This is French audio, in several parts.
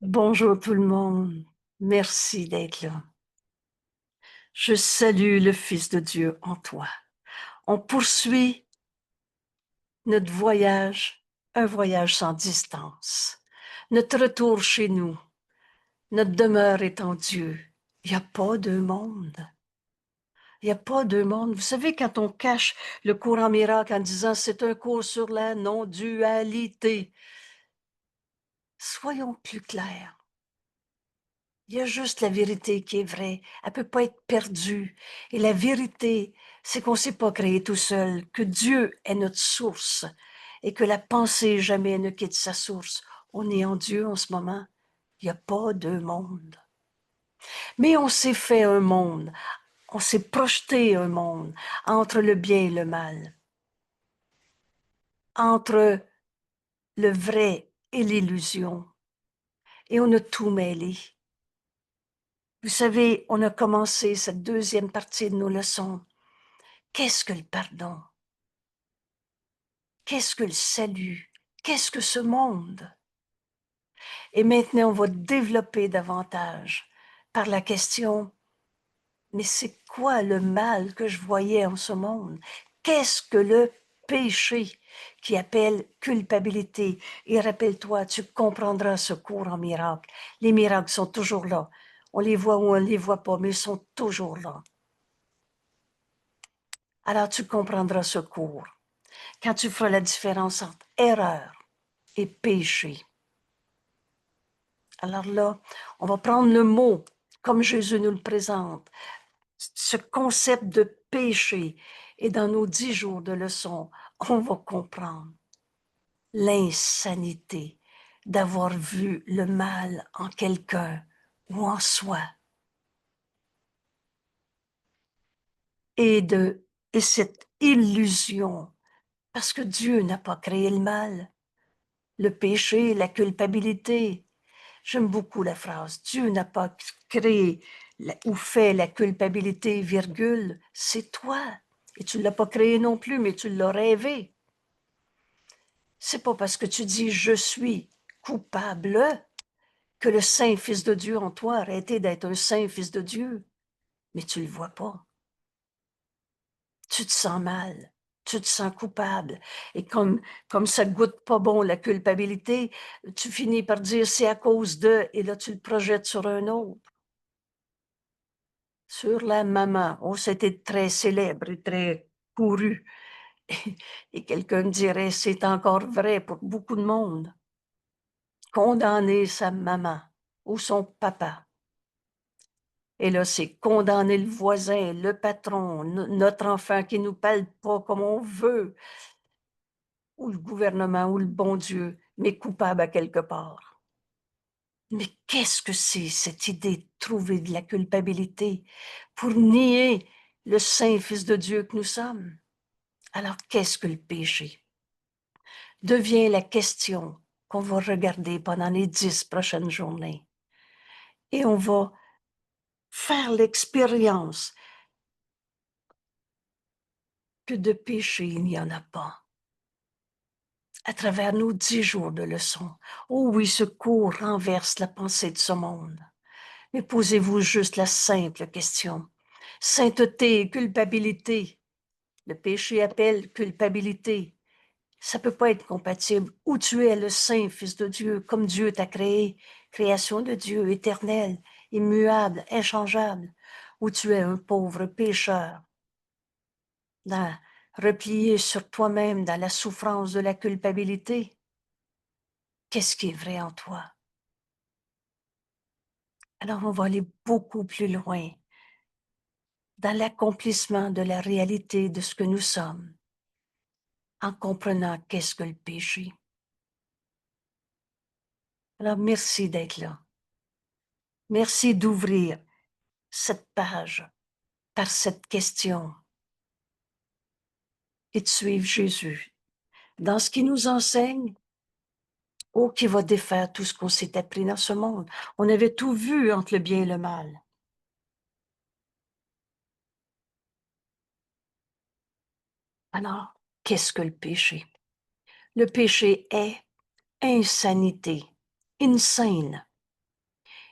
Bonjour tout le monde. Merci d'être là. Je salue le Fils de Dieu en toi. On poursuit notre voyage, un voyage sans distance. Notre retour chez nous, notre demeure est en Dieu. Il n'y a pas de monde. Il n'y a pas de monde. Vous savez, quand on cache le cours en miracle en disant c'est un cours sur la non-dualité, soyons plus clairs. Il y a juste la vérité qui est vraie. Elle ne peut pas être perdue. Et la vérité, c'est qu'on ne s'est pas créé tout seul, que Dieu est notre source et que la pensée jamais ne quitte sa source. On est en Dieu en ce moment. Il n'y a pas de monde. Mais on s'est fait un monde. On s'est projeté un monde entre le bien et le mal, entre le vrai et l'illusion. Et on a tout mêlé. Vous savez, on a commencé cette deuxième partie de nos leçons. Qu'est-ce que le pardon? Qu'est-ce que le salut? Qu'est-ce que ce monde? Et maintenant, on va développer davantage par la question, mais c'est quoi le mal que je voyais en ce monde? Qu'est-ce que le péché qui appelle culpabilité? Et rappelle-toi, tu comprendras ce cours en miracle. Les miracles sont toujours là. On les voit ou on ne les voit pas, mais ils sont toujours là. Alors tu comprendras ce cours quand tu feras la différence entre erreur et péché. Alors là, on va prendre le mot comme Jésus nous le présente, ce concept de péché. Et dans nos 10 jours de leçon, on va comprendre l'insanité d'avoir vu le mal en quelqu'un ou en soi. Et cette illusion, parce que Dieu n'a pas créé le mal, le péché, la culpabilité. J'aime beaucoup la phrase. Dieu n'a pas créé ou fait la culpabilité, virgule, c'est toi. Et tu ne l'as pas créé non plus, mais tu l'as rêvé. C'est pas parce que tu dis je suis coupable que le saint Fils de Dieu en toi a arrêté d'être un saint Fils de Dieu. Mais tu le vois pas. Tu te sens mal. Tu te sens coupable. Et comme ça goûte pas bon, la culpabilité, tu finis par dire c'est à cause de, et là tu le projettes sur un autre. Sur la maman. Oh, c'était très célèbre et très couru. Et quelqu'un dirait, c'est encore vrai pour beaucoup de monde. Condamner sa maman ou son papa. Et là, c'est condamner le voisin, le patron, notre enfant qui nous parle pas comme on veut, ou le gouvernement, ou le bon Dieu, mais coupable à quelque part. Mais qu'est-ce que c'est cette idée de trouver de la culpabilité pour nier le saint Fils de Dieu que nous sommes? Alors, qu'est-ce que le péché? Devient la question qu'on va regarder pendant les 10 prochaines journées. Et on va faire l'expérience que de péché, il n'y en a pas. À travers nos 10 jours de leçons. Oh oui, ce cours renverse la pensée de ce monde. Mais posez-vous juste la simple question. Sainteté et culpabilité. Le péché appelle culpabilité. Ça peut pas être compatible. Ou tu es le saint Fils de Dieu, comme Dieu t'a créé, création de Dieu, éternelle, immuable, inchangeable, ou tu es un pauvre pécheur, replié sur toi-même dans la souffrance de la culpabilité. Qu'est-ce qui est vrai en toi? Alors on va aller beaucoup plus loin dans l'accomplissement de la réalité de ce que nous sommes, en comprenant qu'est-ce que le péché. Alors merci d'être là. Merci d'ouvrir cette page par cette question et de suivre Jésus dans ce qu'il nous enseigne, ou qui va défaire tout ce qu'on s'est appris dans ce monde. On avait tout vu entre le bien et le mal. Alors, qu'est-ce que le péché? Le péché est insanité, insane.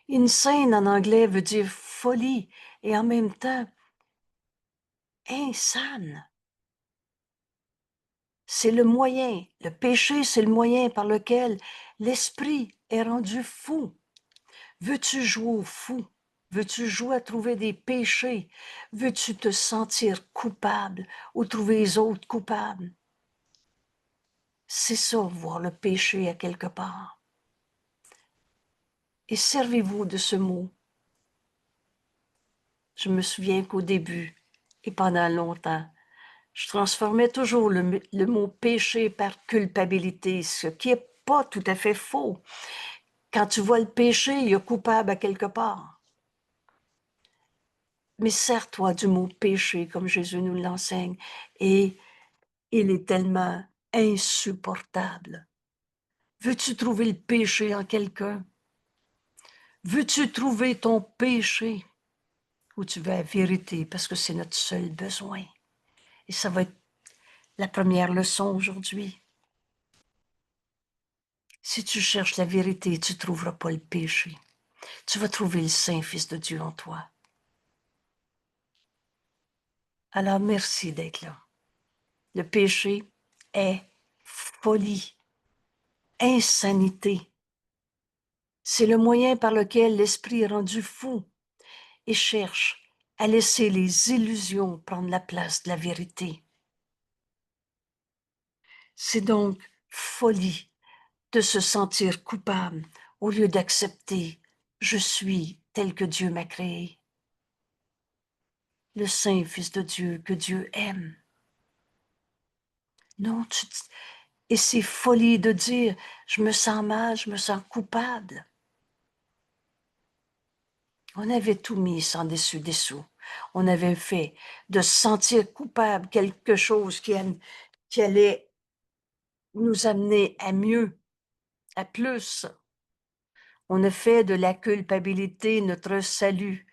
Insane en anglais veut dire folie et en même temps insane. C'est le moyen, le péché, c'est le moyen par lequel l'esprit est rendu fou. Veux-tu jouer au fou? Veux-tu jouer à trouver des péchés? Veux-tu te sentir coupable ou trouver les autres coupables? C'est ça, voir le péché à quelque part. Et servez-vous de ce mot. Je me souviens qu'au début, et pendant longtemps, je transformais toujours le mot péché par culpabilité, ce qui n'est pas tout à fait faux. Quand tu vois le péché, il y a coupable à quelque part. Mais sers-toi du mot péché comme Jésus nous l'enseigne, et il est tellement insupportable. Veux-tu trouver le péché en quelqu'un? Veux-tu trouver ton péché? Ou tu veux la vérité, parce que c'est notre seul besoin. Et ça va être la première leçon aujourd'hui. Si tu cherches la vérité, tu ne trouveras pas le péché. Tu vas trouver le Saint-Fils de Dieu en toi. Alors merci d'être là. Le péché est folie, insanité. C'est le moyen par lequel l'esprit est rendu fou et cherche à laisser les illusions prendre la place de la vérité. C'est donc folie de se sentir coupable au lieu d'accepter « je suis tel que Dieu m'a créé ». Le Saint-Fils de Dieu que Dieu aime. Non, et c'est folie de dire « je me sens mal, je me sens coupable ». On avait tout mis sans dessus-dessous. On avait fait de se sentir coupable quelque chose qui allait nous amener à mieux, à plus. On a fait de la culpabilité notre salut.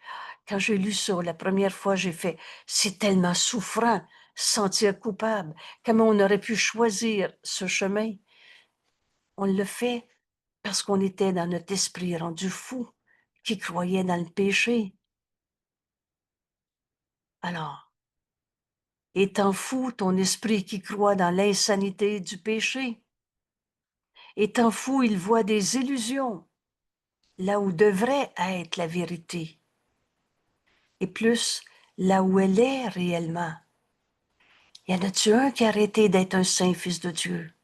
Quand j'ai lu ça la première fois, j'ai fait « c'est tellement souffrant, sentir coupable. Comment on aurait pu choisir ce chemin? » On le fait parce qu'on était dans notre esprit rendu fou, qui croyait dans le péché. Alors, étant fou, ton esprit qui croit dans l'insanité du péché, étant fou, il voit des illusions, là où devrait être la vérité, et plus là où elle est réellement. Y en a-tu un qui a arrêté d'être un saint fils de Dieu?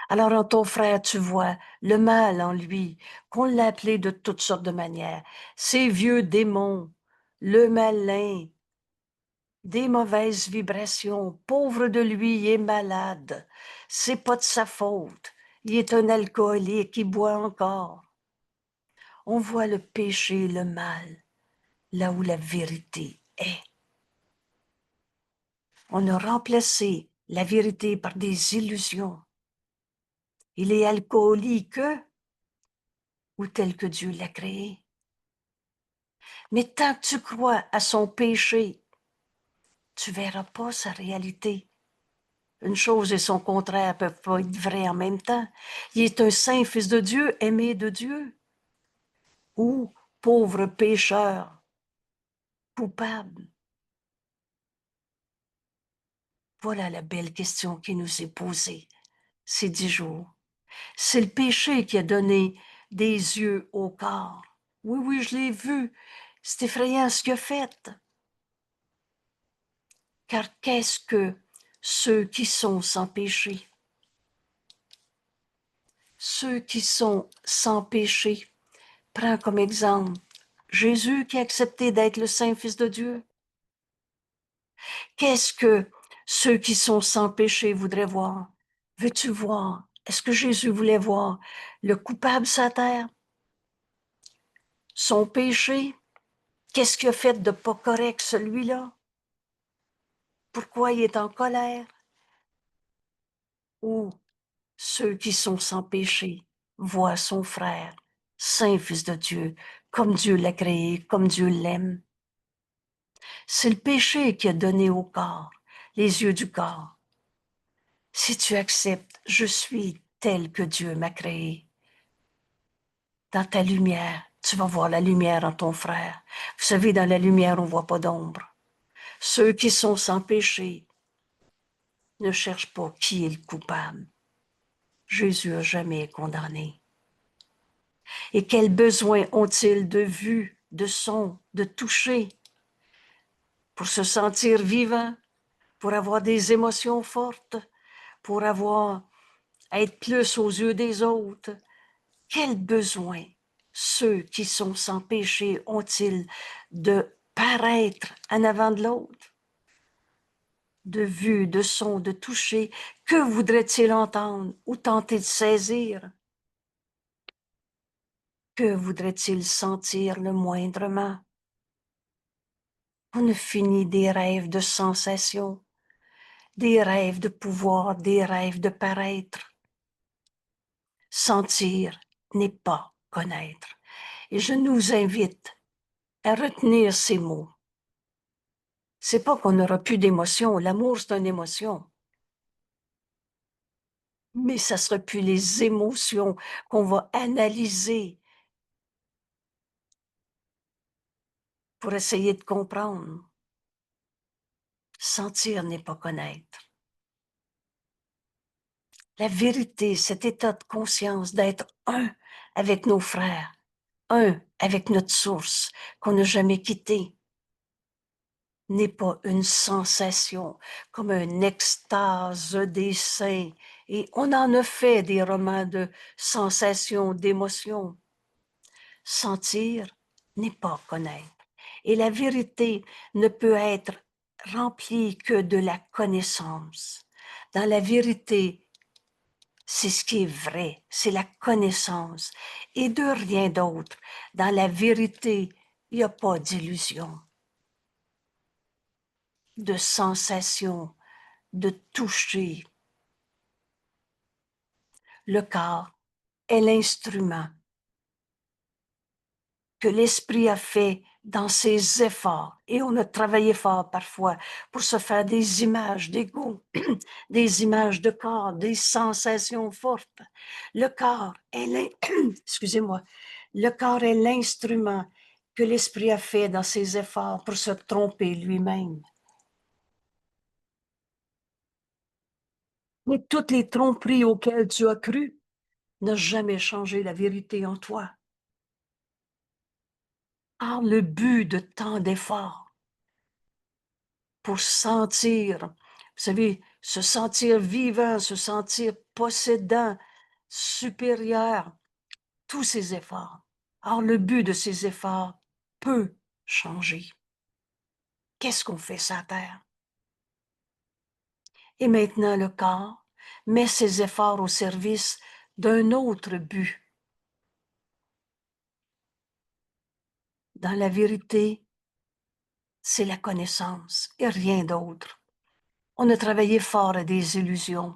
Alors en ton frère, tu vois le mal en lui, qu'on l'a appelé de toutes sortes de manières, ces vieux démons, le malin, des mauvaises vibrations, pauvre de lui, il est malade, c'est pas de sa faute, il est un alcoolique, il boit encore. On voit le péché, le mal, là où la vérité est. On a remplacé la vérité par des illusions. Il est alcoolique ou tel que Dieu l'a créé. Mais tant que tu crois à son péché, tu verras pas sa réalité. Une chose et son contraire ne peuvent pas être vrais en même temps. Il est un saint fils de Dieu, aimé de Dieu, ou pauvre pécheur, coupable. Voilà la belle question qui nous est posée ces 10 jours. C'est le péché qui a donné des yeux au corps. Oui, oui, je l'ai vu. C'est effrayant ce qu'il a fait. Car qu'est-ce que ceux qui sont sans péché? Ceux qui sont sans péché. Prends comme exemple Jésus qui a accepté d'être le Saint Fils de Dieu. Qu'est-ce que ceux qui sont sans péché voudraient voir? Veux-tu voir? Est-ce que Jésus voulait voir le coupable sur terre? Son péché? Qu'est-ce qu'il a fait de pas correct celui-là? Pourquoi il est en colère? Ou ceux qui sont sans péché voient son frère, Saint Fils de Dieu, comme Dieu l'a créé, comme Dieu l'aime. C'est le péché qui a donné au corps, les yeux du corps. Si tu acceptes, je suis tel que Dieu m'a créé. dans ta lumière, tu vas voir la lumière en ton frère. Vous savez, dans la lumière, on ne voit pas d'ombre. Ceux qui sont sans péché ne cherchent pas qui est le coupable. Jésus n'a jamais condamné. Et quels besoins ont-ils de vue, de son, de toucher, pour se sentir vivant, pour avoir des émotions fortes, pour être plus aux yeux des autres? Quels besoins ceux qui sont sans péché ont-ils de paraître en avant de l'autre? De vue, de son, de toucher, que voudrait-il entendre ou tenter de saisir? Que voudrait-il sentir le moindrement? On a fini des rêves de sensation, des rêves de pouvoir, des rêves de paraître. Sentir n'est pas connaître. Et je nous invite à retenir ces mots. C'est pas qu'on n'aura plus d'émotion. L'amour, c'est une émotion. Mais ça sera plus les émotions qu'on va analyser pour essayer de comprendre. Sentir n'est pas connaître. La vérité, cet état de conscience d'être un avec nos frères, un avec notre source qu'on n'a jamais quittée, n'est pas une sensation comme une extase des saints. Et on en a fait des romans de sensations, d'émotions. Sentir n'est pas connaître. Et la vérité ne peut être remplie que de la connaissance. Dans la vérité, c'est ce qui est vrai, c'est la connaissance et de rien d'autre. Dans la vérité, il n'y a pas d'illusion, de sensation, de toucher. Le corps est l'instrument que l'esprit a fait dans ses efforts. Et on a travaillé fort parfois pour se faire des images d'ego, des images de corps, des sensations fortes. Le corps est excusez-moi, le corps est l'instrument que l'esprit a fait dans ses efforts pour se tromper lui-même. Mais toutes les tromperies auxquelles tu as cru n'ont jamais changé la vérité en toi. Or, le but de tant d'efforts pour sentir, vous savez, se sentir vivant, se sentir possédant, supérieur, tous ces efforts. Or, le but de ces efforts peut changer. Qu'est-ce qu'on fait sur la terre? Et maintenant, le corps met ses efforts au service d'un autre but. Dans la vérité, c'est la connaissance et rien d'autre. On a travaillé fort à des illusions.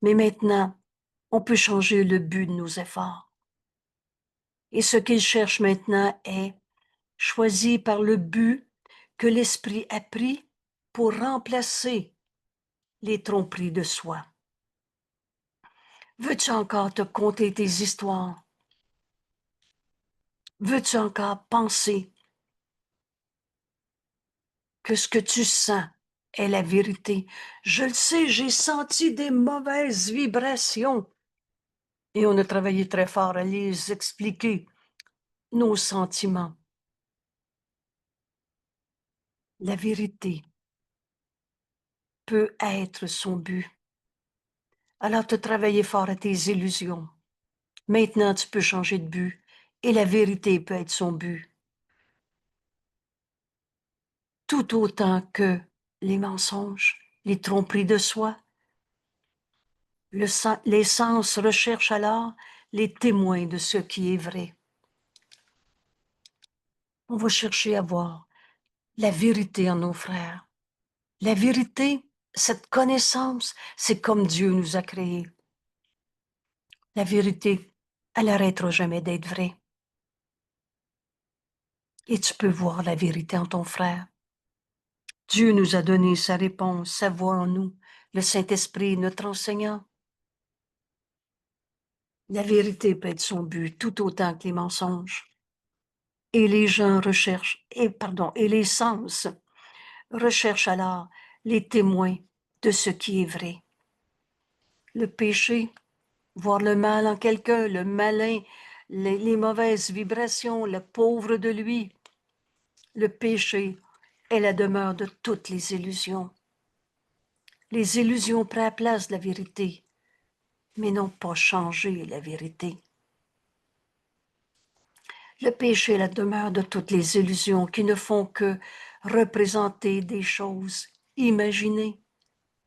Mais maintenant, on peut changer le but de nos efforts. Et ce qu'il cherche maintenant est choisi par le but que l'esprit a pris pour remplacer les tromperies de soi. Veux-tu encore te conter tes histoires? Veux-tu encore penser que ce que tu sens est la vérité? Je le sais, j'ai senti des mauvaises vibrations. Et on a travaillé très fort à les expliquer, nos sentiments. La vérité peut être son but. Alors tu as travaillé fort à tes illusions. Maintenant, tu peux changer de but et la vérité peut être son but. Tout autant que les mensonges, les tromperies de soi. Les sens recherchent alors les témoins de ce qui est vrai. On va chercher à voir la vérité en nos frères. La vérité, cette connaissance, c'est comme Dieu nous a créés. La vérité, elle n'arrêtera jamais d'être vraie. Et tu peux voir la vérité en ton frère. Dieu nous a donné sa réponse, sa voix en nous, le Saint-Esprit, notre enseignant. La vérité peut être son but tout autant que les mensonges. Et les gens recherchent, et les sens recherchent alors les témoins de ce qui est vrai. Le péché, voir le mal en quelqu'un, le malin, les mauvaises vibrations, le pauvre de lui. Le péché est la demeure de toutes les illusions. Les illusions prennent la place de la vérité, mais n'ont pas changé la vérité. Le péché est la demeure de toutes les illusions qui ne font que représenter des choses imaginées,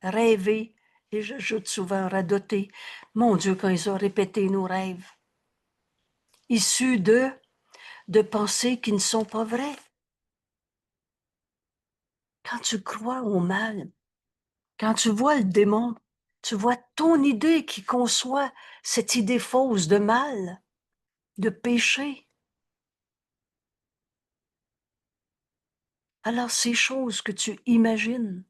rêvées, et j'ajoute souvent radoter. Mon Dieu, quand ils ont répété nos rêves, issus de pensées qui ne sont pas vraies. Quand tu crois au mal, quand tu vois le démon, tu vois ton idée qui conçoit cette idée fausse de mal, de péché. Alors ces choses que tu imagines,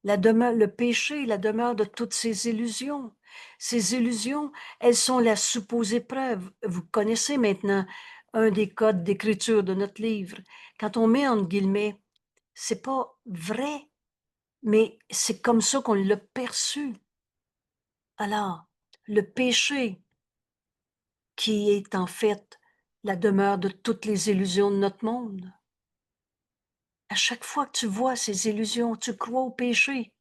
le péché est la demeure de toutes ces illusions. Ces illusions, elles sont la supposée preuve. Vous connaissez maintenant un des codes d'écriture de notre livre. Quand on met entre guillemets, c'est pas vrai, mais c'est comme ça qu'on l'a perçu. Alors, le péché, qui est en fait la demeure de toutes les illusions de notre monde. À chaque fois que tu vois ces illusions, tu crois au péché.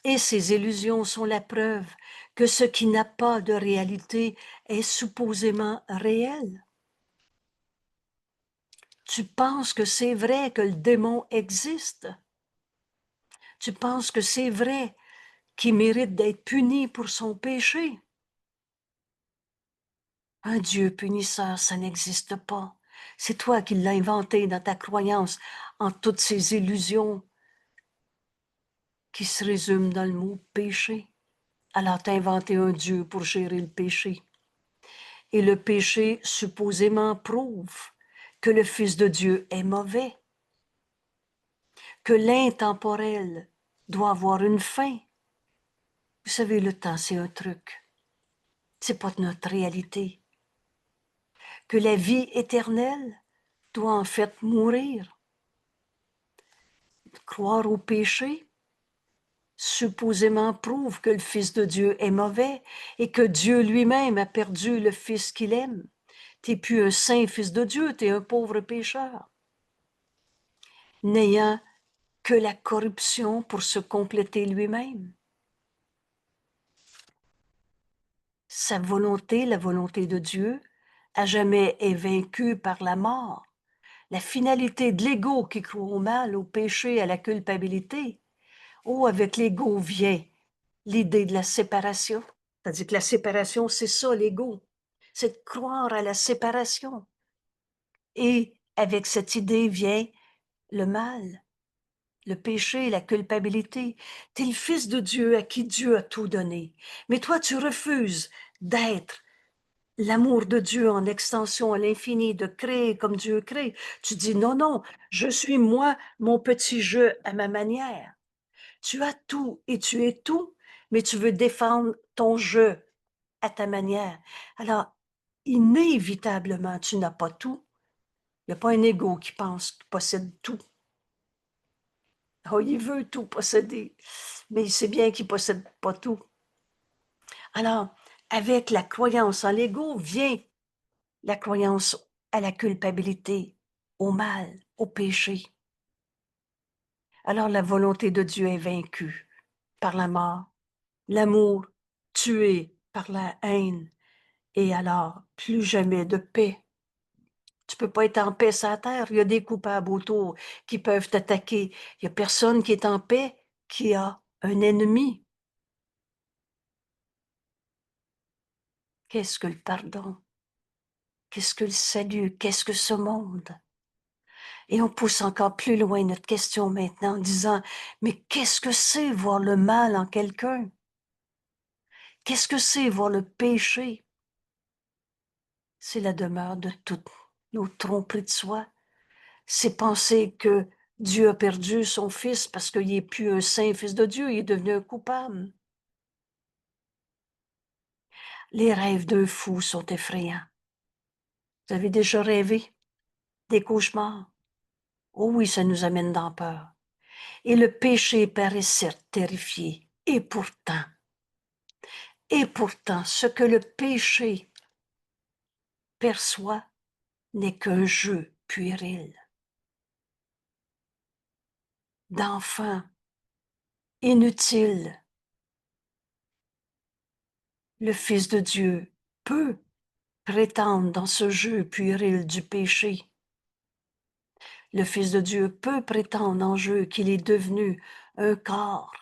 Et ces illusions sont la preuve que ce qui n'a pas de réalité est supposément réel. Tu penses que c'est vrai que le démon existe. Tu penses que c'est vrai qu'il mérite d'être puni pour son péché. Un Dieu punisseur, ça n'existe pas. C'est toi qui l'as inventé dans ta croyance en toutes ces illusions qui se résument dans le mot péché. Alors t'as inventé un Dieu pour gérer le péché. Et le péché supposément prouve que le Fils de Dieu est mauvais, que l'intemporel doit avoir une fin. Vous savez, le temps, c'est un truc. C'est pas de notre réalité. Que la vie éternelle doit en fait mourir. Croire au péché supposément prouve que le Fils de Dieu est mauvais et que Dieu lui-même a perdu le Fils qu'il aime. T'es plus un saint Fils de Dieu, t'es un pauvre pécheur, n'ayant que la corruption pour se compléter lui-même. Sa volonté, la volonté de Dieu, à jamais est vaincue par la mort. La finalité de l'ego qui croit au mal, au péché, à la culpabilité. Oh, avec l'ego vient l'idée de la séparation. C'est-à-dire que la séparation, c'est ça, l'ego. C'est de croire à la séparation. Et avec cette idée vient le mal, le péché, la culpabilité. Tu es le Fils de Dieu à qui Dieu a tout donné. Mais toi, tu refuses d'être l'amour de Dieu en extension à l'infini, de créer comme Dieu crée. Tu dis non, non, je suis moi, mon petit jeu à ma manière. Tu as tout et tu es tout, mais tu veux défendre ton jeu à ta manière. Alors, inévitablement, tu n'as pas tout. Il n'y a pas un ego qui pense qu'il possède tout. Oh, il veut tout posséder, mais il sait bien qu'il ne possède pas tout. Alors, avec la croyance en l'ego vient la croyance à la culpabilité, au mal, au péché. Alors la volonté de Dieu est vaincue par la mort, l'amour tué par la haine, et alors plus jamais de paix. Tu peux pas être en paix sur la terre, il y a des coupables autour qui peuvent t'attaquer. Il y a personne qui est en paix, qui a un ennemi. Qu'est-ce que le pardon? Qu'est-ce que le salut? Qu'est-ce que ce monde? Et on pousse encore plus loin notre question maintenant en disant, mais qu'est-ce que c'est voir le mal en quelqu'un? Qu'est-ce que c'est voir le péché? C'est la demeure de toutes nos tromperies de soi. C'est penser que Dieu a perdu son fils parce qu'il n'est plus un saint fils de Dieu, il est devenu un coupable. Les rêves d'un fou sont effrayants. Vous avez déjà rêvé des cauchemars? Oh oui, ça nous amène dans la peur. Et le péché paraît certes terrifié. Et pourtant, ce que le péché perçoit n'est qu'un jeu puéril d'enfant, inutile. Le Fils de Dieu peut prétendre dans ce jeu puéril du péché. Le Fils de Dieu peut prétendre en jeu qu'il est devenu un corps.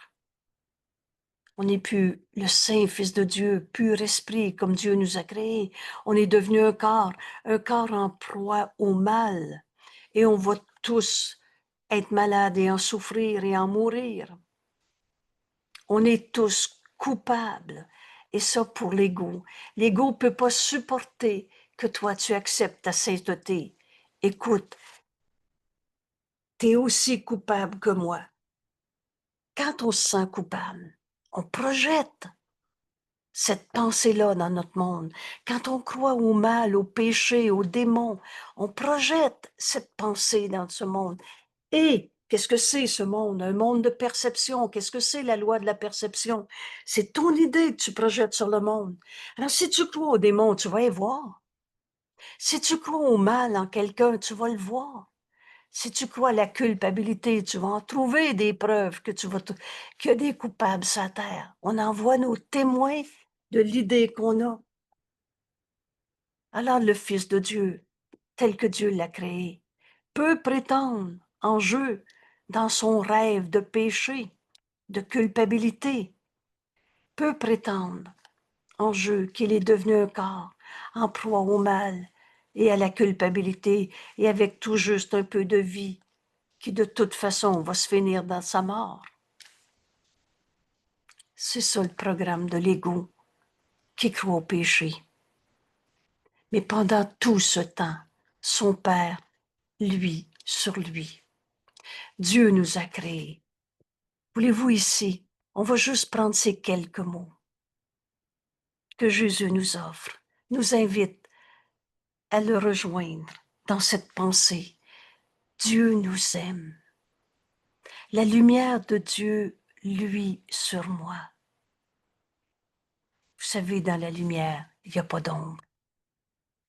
On n'est plus le Saint Fils de Dieu, pur esprit, comme Dieu nous a créés. On est devenu un corps en proie au mal. Et on va tous être malades et en souffrir et en mourir. On est tous coupables. Et ça pour l'ego. L'ego ne peut pas supporter que toi tu acceptes ta sainteté. Écoute, tu es aussi coupable que moi. Quand on se sent coupable, on projette cette pensée-là dans notre monde. Quand on croit au mal, au péché, aux démons, on projette cette pensée dans ce monde. Et qu'est-ce que c'est ce monde? Un monde de perception. Qu'est-ce que c'est la loi de la perception? C'est ton idée que tu projettes sur le monde. Alors si tu crois aux démons, tu vas y voir. Si tu crois au mal en quelqu'un, tu vas le voir. Si tu crois à la culpabilité, tu vas en trouver des preuves qu'il y a des coupables sur la terre. On envoie nos témoins de l'idée qu'on a. Alors le Fils de Dieu, tel que Dieu l'a créé, peut prétendre en jeu dans son rêve de péché, de culpabilité, peut prétendre en jeu qu'il est devenu un corps en proie au mal et à la culpabilité et avec tout juste un peu de vie qui de toute façon va se finir dans sa mort. C'est ça le programme de l'ego qui croit au péché. Mais pendant tout ce temps, son Père, lui, sur lui. Dieu nous a créés. Voulez-vous ici, on va juste prendre ces quelques mots que Jésus nous offre, nous invite à le rejoindre dans cette pensée. Dieu nous aime. La lumière de Dieu, lui, sur moi. Vous savez, dans la lumière, il n'y a pas d'ombre.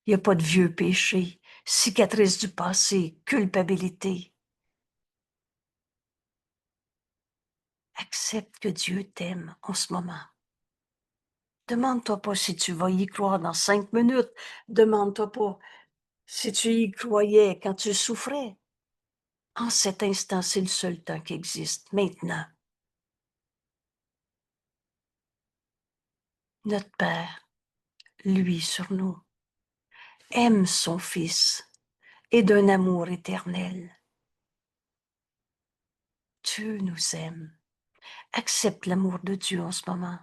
Il n'y a pas de vieux péché, cicatrices du passé, culpabilité. Accepte que Dieu t'aime en ce moment. Demande-toi pas si tu vas y croire dans 5 minutes. Demande-toi pas si tu y croyais quand tu souffrais. En cet instant, c'est le seul temps qui existe. Maintenant, notre Père, lui sur nous, aime son Fils et d'un amour éternel. Dieu nous aime. Accepte l'amour de Dieu en ce moment.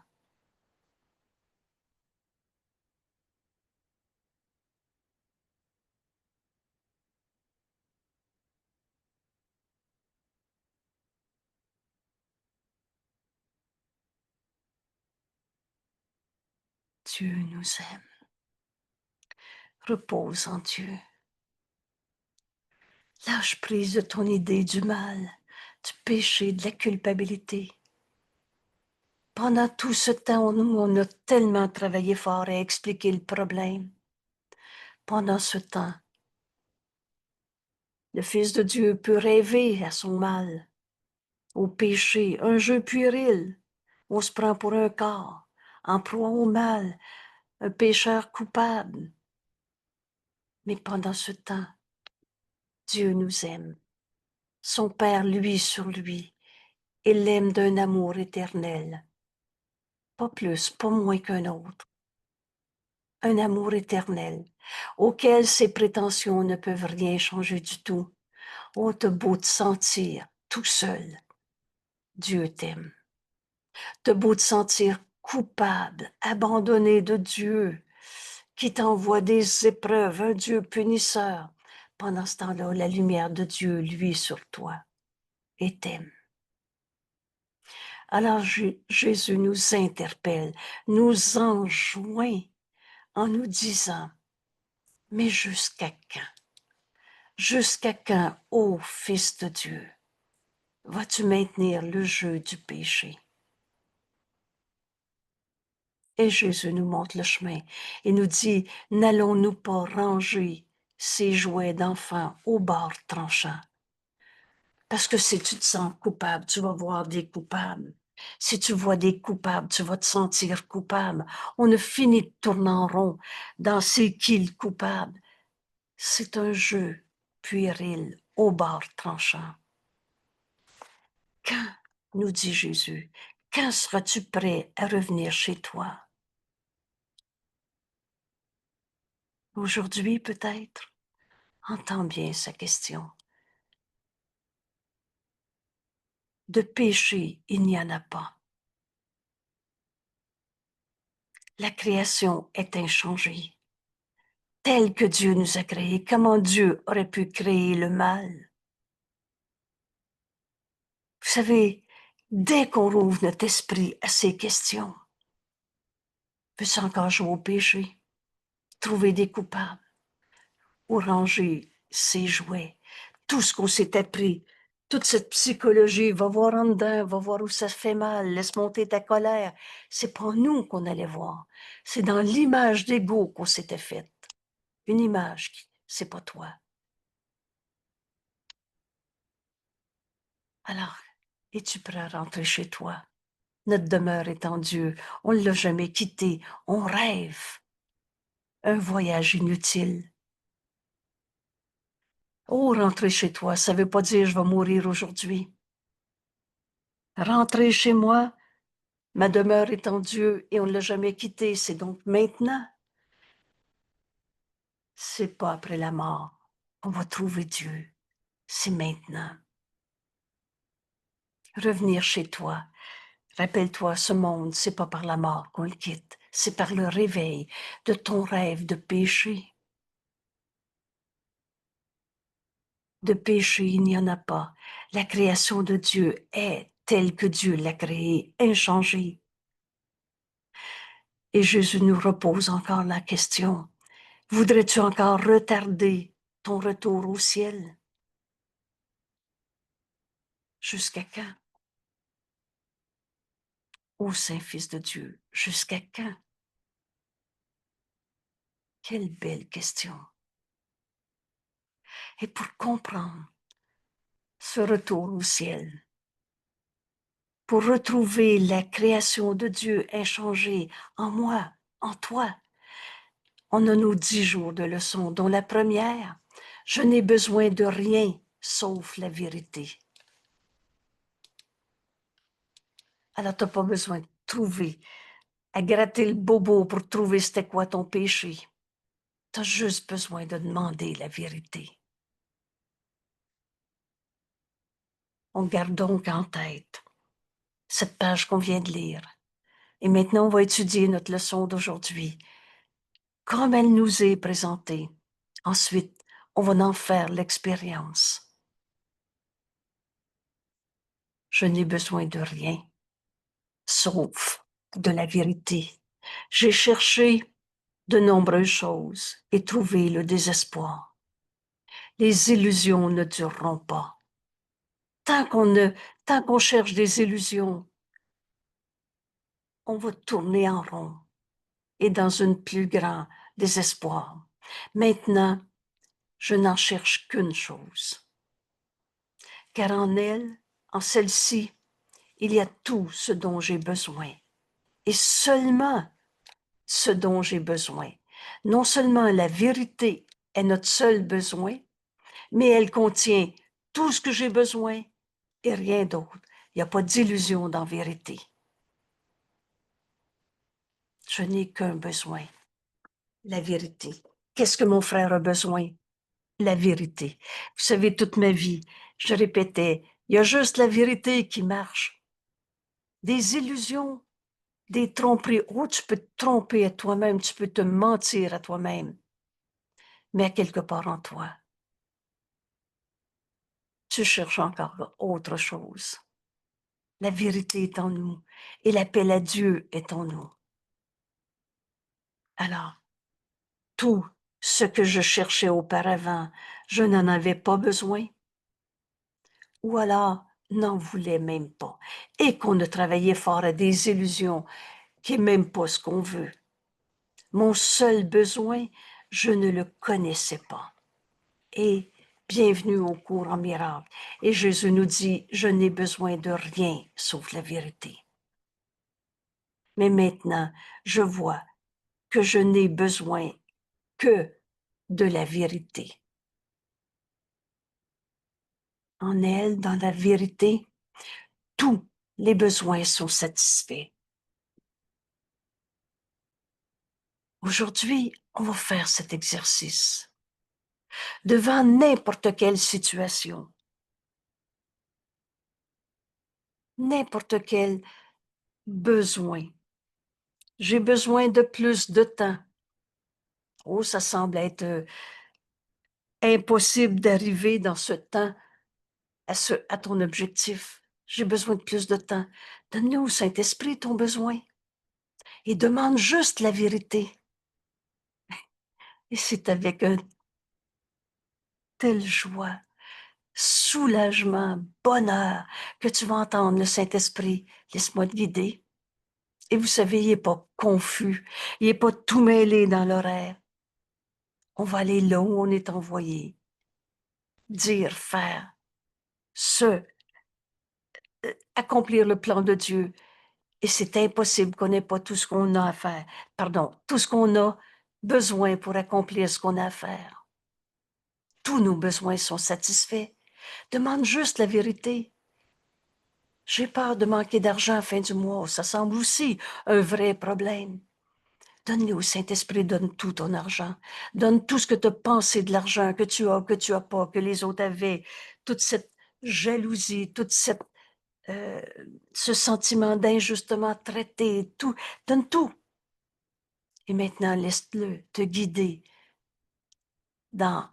Dieu nous aime. Repose en Dieu. Lâche prise de ton idée du mal, du péché, de la culpabilité. Pendant tout ce temps, on a tellement travaillé fort à expliquer le problème. Pendant ce temps, le Fils de Dieu peut rêver à son mal, au péché, un jeu puéril. On se prend pour un corps, en proie au mal, un pécheur coupable. Mais pendant ce temps, Dieu nous aime. Son Père, lui, sur lui, et l'aime d'un amour éternel. Pas plus, pas moins qu'un autre. Un amour éternel, auquel ses prétentions ne peuvent rien changer du tout. Oh, t'as beau te sentir tout seul, Dieu t'aime. T'as beau te sentir coupable, abandonné de Dieu, qui t'envoie des épreuves, un Dieu punisseur. Pendant ce temps-là, la lumière de Dieu, lui, sur toi, et t'aime. Alors Jésus nous interpelle, nous enjoint en nous disant, mais jusqu'à quand? Jusqu'à quand, ô Fils de Dieu, vas-tu maintenir le jeu du péché? Et Jésus nous montre le chemin et nous dit, n'allons-nous pas ranger ces jouets d'enfants au bord tranchant? Parce que si tu te sens coupable, tu vas voir des coupables. Si tu vois des coupables, tu vas te sentir coupable. On a fini de tourner en rond dans c'est qui le coupable. C'est un jeu puéril au bord tranchant. Quand, nous dit Jésus, quand seras-tu prêt à revenir chez toi? Aujourd'hui peut-être? Entends bien sa question. De péché, il n'y en a pas. La création est inchangée. Tel que Dieu nous a créés, comment Dieu aurait pu créer le mal? Vous savez, dès qu'on rouvre notre esprit à ces questions, peut-tu encore jouer au péché, trouver des coupables ou ranger ses jouets? Tout ce qu'on s'est appris, toute cette psychologie, va voir en dedans, va voir où ça fait mal, laisse monter ta colère. C'est pas nous qu'on allait voir. C'est dans l'image d'ego qu'on s'était faite. Une image, c'est pas toi. Alors, es-tu prêt à rentrer chez toi? Notre demeure est en Dieu. On ne l'a jamais quitté. On rêve. Un voyage inutile. Oh, rentrer chez toi, ça ne veut pas dire je vais mourir aujourd'hui. Rentrer chez moi, ma demeure est en Dieu et on ne l'a jamais quitté. C'est donc maintenant. C'est pas après la mort qu'on va trouver Dieu. C'est maintenant. Revenir chez toi. Rappelle-toi, ce monde, c'est pas par la mort qu'on le quitte. C'est par le réveil de ton rêve de péché. De péché, il n'y en a pas. La création de Dieu est telle que Dieu l'a créée, inchangée. Et Jésus nous repose encore la question, voudrais-tu encore retarder ton retour au ciel? Jusqu'à quand? Ô Saint-Fils de Dieu, jusqu'à quand? Quelle belle question. Et pour comprendre ce retour au ciel, pour retrouver la création de Dieu inchangée en moi, en toi, on a nos 10 jours de leçons, dont la première, je n'ai besoin de rien sauf la vérité. Alors, tu n'as pas besoin de trouver, à gratter le bobo pour trouver c'était quoi ton péché. Tu as juste besoin de demander la vérité. On garde donc en tête cette page qu'on vient de lire. Et maintenant, on va étudier notre leçon d'aujourd'hui, comme elle nous est présentée. Ensuite, on va en faire l'expérience. Je n'ai besoin de rien, sauf de la vérité. J'ai cherché de nombreuses choses et trouvé le désespoir. Les illusions ne dureront pas. Tant qu'on cherche des illusions, on va tourner en rond et dans un plus grand désespoir. Maintenant, je n'en cherche qu'une chose, car en elle, en celle-ci, il y a tout ce dont j'ai besoin, et seulement ce dont j'ai besoin. Non seulement la vérité est notre seul besoin, mais elle contient tout ce que j'ai besoin et rien d'autre. Il n'y a pas d'illusion dans la vérité. Je n'ai qu'un besoin, la vérité. Qu'est-ce que mon frère a besoin? La vérité. Vous savez, toute ma vie, je répétais, il y a juste la vérité qui marche. Des illusions, des tromperies. Oh, tu peux te tromper à toi-même, tu peux te mentir à toi-même. Mais à quelque part en toi, tu cherches encore autre chose. La vérité est en nous et l'appel à Dieu est en nous. Alors, tout ce que je cherchais auparavant, je n'en avais pas besoin. Ou alors, n'en voulais même pas. Et qu'on a travaillé fort à des illusions qui n'est même pas ce qu'on veut. Mon seul besoin, je ne le connaissais pas. Et bienvenue au cours en miracle. Et Jésus nous dit, je n'ai besoin de rien sauf la vérité. Mais maintenant, je vois que je n'ai besoin que de la vérité. En elle, dans la vérité, tous les besoins sont satisfaits. Aujourd'hui, on va faire cet exercice devant n'importe quelle situation, n'importe quel besoin. J'ai besoin de plus de temps. Oh, ça semble être impossible d'arriver dans ce temps à ton objectif. J'ai besoin de plus de temps. Donne-le au Saint-Esprit ton besoin et demande juste la vérité. Et c'est avec une telle joie, soulagement, bonheur que tu vas entendre le Saint-Esprit. Laisse-moi te guider. Et vous savez, il n'est pas confus, il n'est pas tout mêlé dans l'horaire. On va aller là où on est envoyé. Dire, faire, accomplir le plan de Dieu. Et c'est impossible qu'on n'ait pas tout ce qu'on a à faire. Pardon, tout ce qu'on a besoin pour accomplir ce qu'on a à faire. Tous nos besoins sont satisfaits. Demande juste la vérité. J'ai peur de manquer d'argent à la fin du mois. Ça semble aussi un vrai problème. Donne-le au Saint-Esprit, donne tout ton argent. Donne tout ce que tu as pensé de l'argent que tu as pas, que les autres avaient. Toute cette jalousie, toute cette, euh, ce sentiment d'injustement traité, tout. Donne tout. Et maintenant, laisse-le te guider dans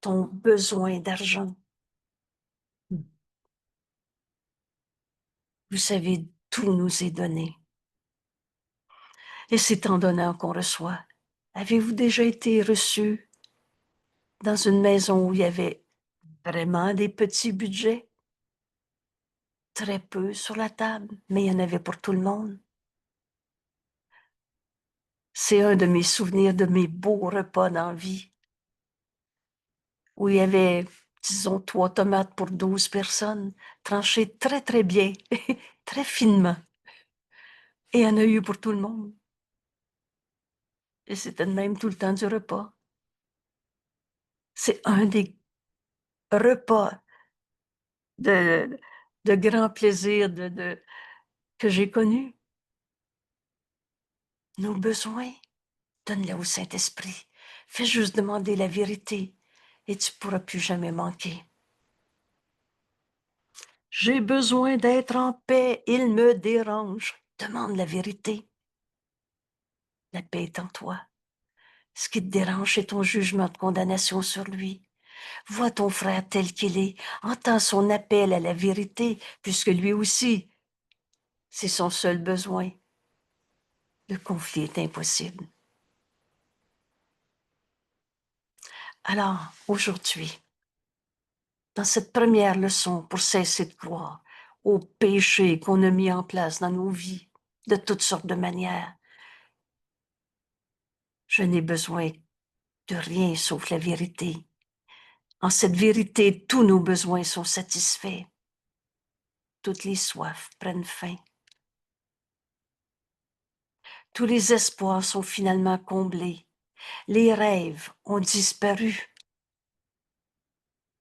ton besoin d'argent. Vous savez, tout nous est donné. Et c'est en donnant qu'on reçoit. Avez-vous déjà été reçu dans une maison où il y avait vraiment des petits budgets? Très peu sur la table, mais il y en avait pour tout le monde. C'est un de mes souvenirs de mes beaux repas dans la vie, où il y avait, disons, 3 tomates pour 12 personnes, tranchées très, très bien, très finement. Et il y en a eu pour tout le monde. Et c'était de même tout le temps du repas. C'est un des repas de, de grand plaisir que j'ai connu. Nos besoins, donne-les au Saint-Esprit. Fais juste demander la vérité et tu ne pourras plus jamais manquer. J'ai besoin d'être en paix, il me dérange. Demande la vérité. La paix est en toi. Ce qui te dérange, c'est ton jugement de condamnation sur lui. Vois ton frère tel qu'il est, entends son appel à la vérité, puisque lui aussi, c'est son seul besoin. Le conflit est impossible. Alors, aujourd'hui, dans cette première leçon pour cesser de croire aux péchés qu'on a mis en place dans nos vies, de toutes sortes de manières, je n'ai besoin de rien sauf la vérité. En cette vérité, tous nos besoins sont satisfaits. Toutes les soifs prennent fin. Tous les espoirs sont finalement comblés. Les rêves ont disparu.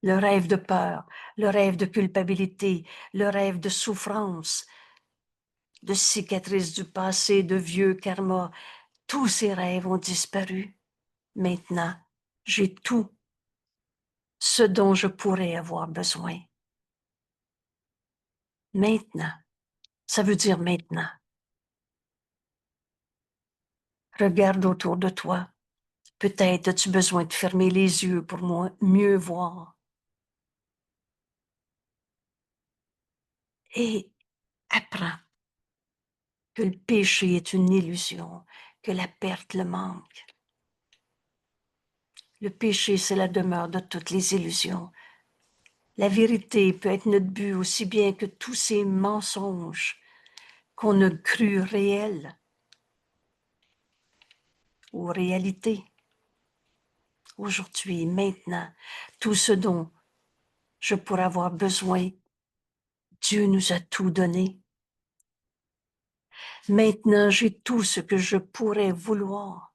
Le rêve de peur, le rêve de culpabilité, le rêve de souffrance, de cicatrices du passé, de vieux karma, tous ces rêves ont disparu. Maintenant, j'ai tout ce dont je pourrais avoir besoin. Maintenant, ça veut dire maintenant. Regarde autour de toi. Peut-être as-tu besoin de fermer les yeux pour mieux voir. et apprends que le péché est une illusion, que la perte, le manque. Le péché, c'est la demeure de toutes les illusions. La vérité peut être notre but aussi bien que tous ces mensonges qu'on a cru réels ou réalité. Aujourd'hui, maintenant, tout ce dont je pourrais avoir besoin, Dieu nous a tout donné. Maintenant, j'ai tout ce que je pourrais vouloir.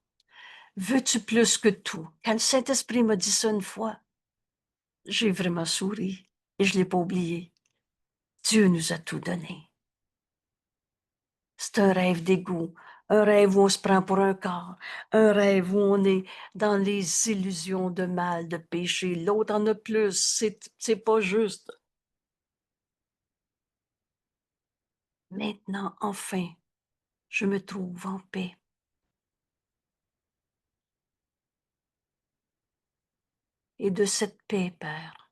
Veux-tu plus que tout? Quand le Saint-Esprit m'a dit ça une fois, j'ai vraiment souri et je ne l'ai pas oublié. Dieu nous a tout donné. C'est un rêve d'égout, un rêve où on se prend pour un corps, un rêve où on est dans les illusions de mal, de péché. L'autre en a plus, c'est pas juste. Maintenant, enfin, je me trouve en paix. Et de cette paix, Père.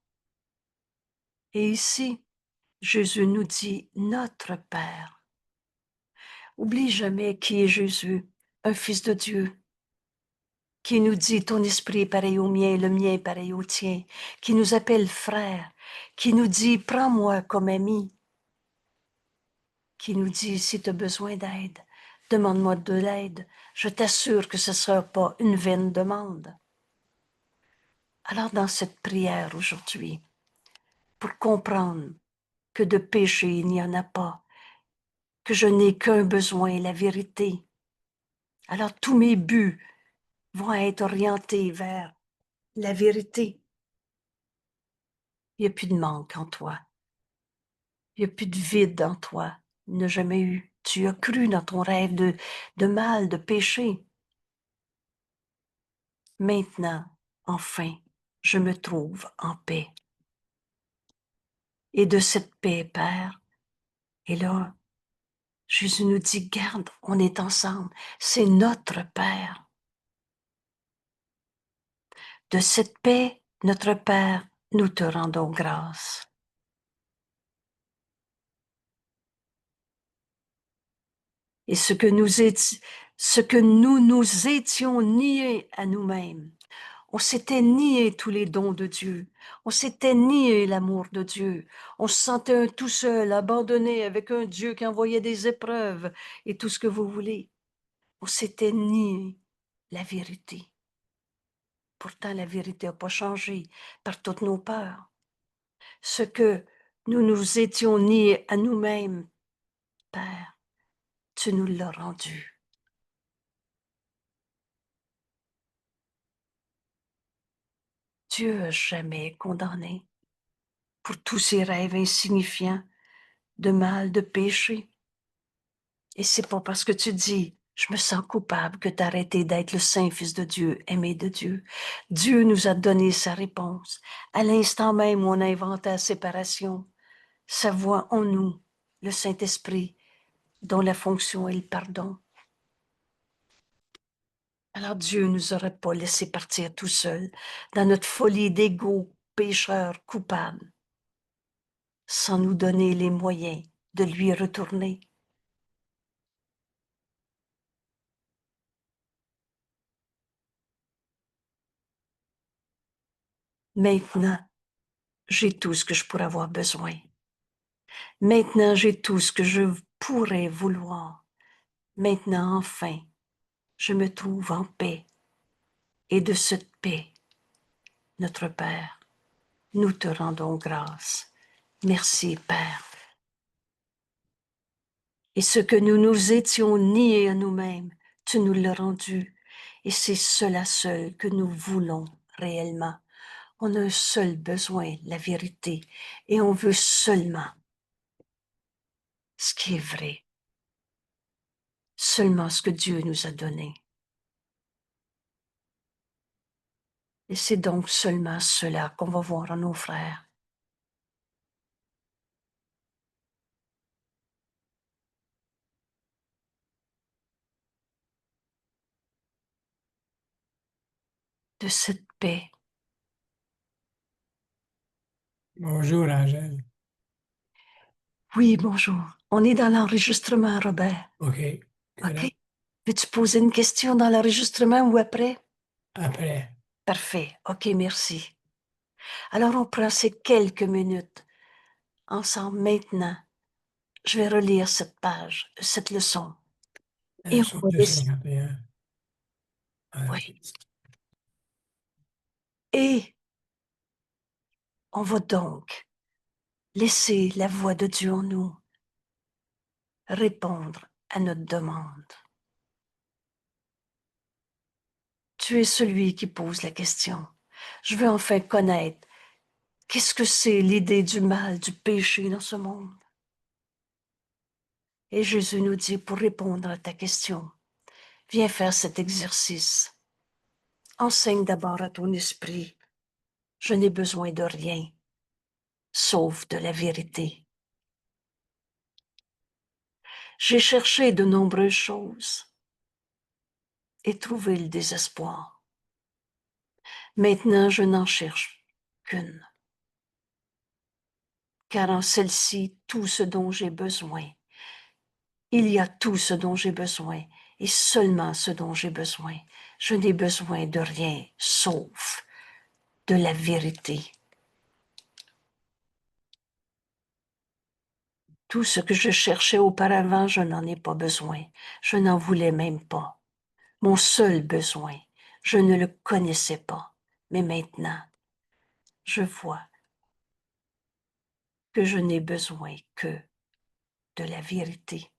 Et ici, Jésus nous dit notre Père. Oublie jamais qui est Jésus, un fils de Dieu, qui nous dit ton esprit est pareil au mien, le mien est pareil au tien, qui nous appelle frère, qui nous dit prends-moi comme ami, qui nous dit si tu as besoin d'aide, demande-moi de l'aide, je t'assure que ce ne sera pas une vaine demande. Alors dans cette prière aujourd'hui, pour comprendre que de péché il n'y en a pas, que je n'ai qu'un besoin, la vérité, alors tous mes buts vont être orientés vers la vérité. Il n'y a plus de manque en toi. Il n'y a plus de vide en toi. Il n'y en a jamais eu. Tu as cru dans ton rêve de mal, de péché. Maintenant, enfin, je me trouve en paix. Et de cette paix, Père, et là, Jésus nous dit, garde, on est ensemble. C'est notre Père. De cette paix, notre Père, nous te rendons grâce. Et ce que nous nous étions niés à nous-mêmes, on s'était nié tous les dons de Dieu, on s'était nié l'amour de Dieu, on se sentait tout seul, abandonné avec un Dieu qui envoyait des épreuves et tout ce que vous voulez. On s'était nié la vérité. Pourtant, la vérité n'a pas changé par toutes nos peurs. Ce que nous nous étions niés à nous-mêmes, Père, tu nous l'as rendu. Dieu n'a jamais condamné pour tous ces rêves insignifiants de mal, de péché. Et c'est pas parce que tu dis, je me sens coupable que tu as arrêté d'être le saint Fils de Dieu, aimé de Dieu. Dieu nous a donné sa réponse. À l'instant même où on a inventé la séparation, sa voix en nous, le Saint-Esprit, dont la fonction est le pardon. Alors Dieu nous aurait pas laissé partir tout seul dans notre folie d'égo, pécheur, coupable, sans nous donner les moyens de lui retourner. Maintenant, j'ai tout ce que je pourrais avoir besoin. Maintenant, j'ai tout ce que je pourrais vouloir. Maintenant, enfin, je me trouve en paix. Et de cette paix, notre Père, nous te rendons grâce. Merci, Père. Et ce que nous nous étions niés à nous-mêmes, tu nous l'as rendu. Et c'est cela seul que nous voulons réellement. On a un seul besoin, la vérité, et on veut seulement ce qui est vrai, seulement ce que Dieu nous a donné. Et c'est donc seulement cela qu'on va voir en nos frères. De cette paix. Bonjour Angèle. Oui, bonjour. On est dans l'enregistrement, Robert. OK, OK? correct. Veux-tu poser une question dans l'enregistrement ou après? Après, Parfait. OK, merci. Alors, on prend ces quelques minutes ensemble maintenant. Je vais relire cette page, cette leçon. Et on leçon va décider. 251. OK. Oui. Et on va donc laisser la voix de Dieu en nous répondre à notre demande. Tu es celui qui pose la question. Je veux enfin connaître qu'est-ce que c'est l'idée du mal, du péché dans ce monde. Et Jésus nous dit, pour répondre à ta question, viens faire cet exercice. Enseigne d'abord à ton esprit, je n'ai besoin de rien, sauf de la vérité. J'ai cherché de nombreuses choses et trouvé le désespoir. Maintenant, je n'en cherche qu'une, car en celle-ci, tout ce dont j'ai besoin, il y a tout ce dont j'ai besoin et seulement ce dont j'ai besoin. Je n'ai besoin de rien, sauf de la vérité. Tout ce que je cherchais auparavant, je n'en ai pas besoin. Je n'en voulais même pas. Mon seul besoin, je ne le connaissais pas. Mais maintenant, je vois que je n'ai besoin que de la vérité.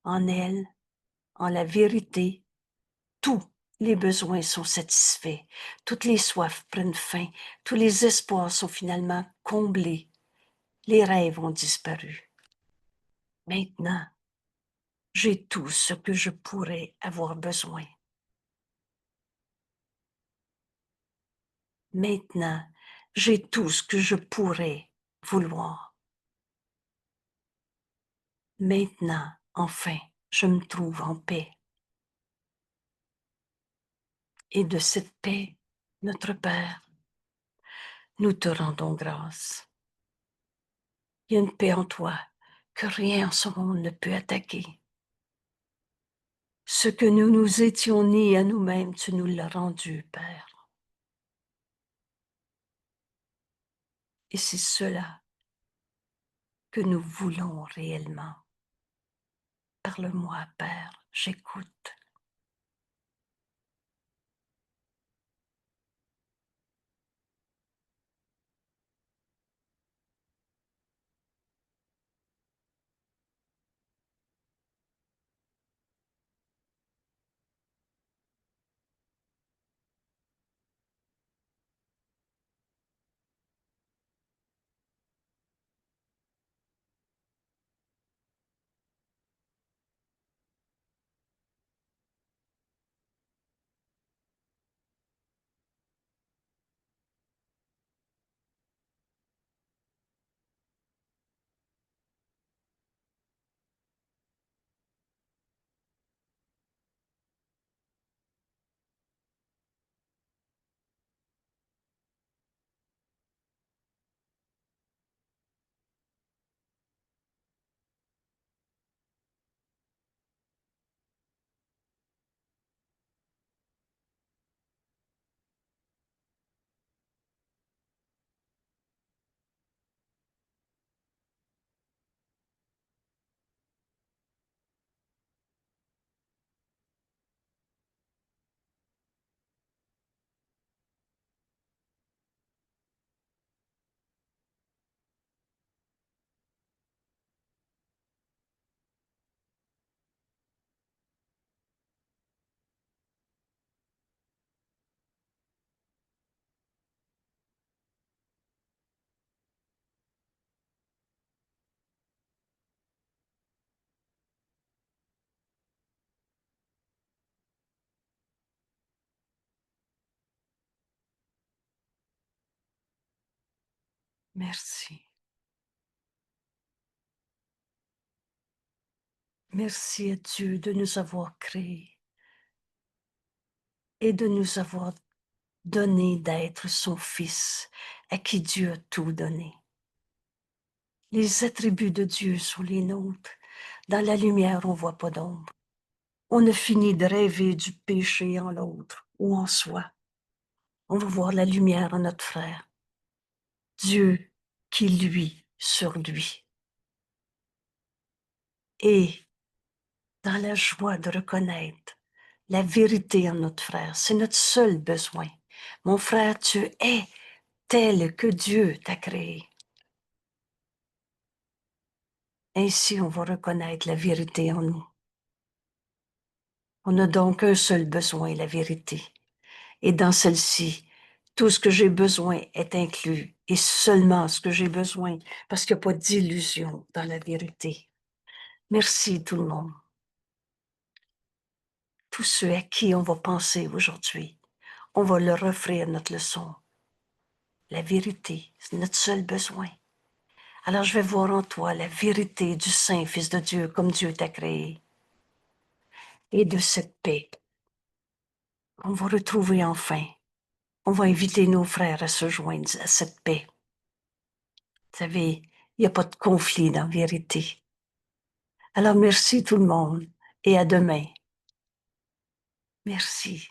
En elle, en la vérité, tous les besoins sont satisfaits, toutes les soifs prennent fin, tous les espoirs sont finalement comblés, les rêves ont disparu. Maintenant, j'ai tout ce que je pourrais avoir besoin. Maintenant, j'ai tout ce que je pourrais vouloir. Maintenant, enfin, je me trouve en paix. Et de cette paix, notre Père, nous te rendons grâce. Il y a une paix en toi que rien en ce monde ne peut attaquer. Ce que nous nous étions niés à nous-mêmes, tu nous l'as rendu, Père. Et c'est cela que nous voulons réellement. Parle-moi, Père, j'écoute. Merci. Merci à Dieu de nous avoir créés et de nous avoir donné d'être son Fils, à qui Dieu a tout donné. Les attributs de Dieu sont les nôtres. Dans la lumière, on ne voit pas d'ombre. On a fini de rêver du péché en l'autre ou en soi. On va voir la lumière en notre frère. Dieu qui, lui, sur lui. Et dans la joie de reconnaître la vérité en notre frère, c'est notre seul besoin. Mon frère, tu es tel que Dieu t'a créé. Ainsi, on va reconnaître la vérité en nous. On n'a donc un seul besoin, la vérité. Et dans celle-ci, tout ce que j'ai besoin est inclus, et seulement ce que j'ai besoin, parce qu'il n'y a pas d'illusion dans la vérité. Merci tout le monde. Tous ceux à qui on va penser aujourd'hui, on va leur offrir notre leçon. La vérité, c'est notre seul besoin. Alors je vais voir en toi la vérité du Saint Fils de Dieu comme Dieu t'a créé. Et de cette paix, on va retrouver enfin. On va inviter nos frères à se joindre à cette paix. Vous savez, il n'y a pas de conflit dans la vérité. Alors merci tout le monde et à demain. Merci.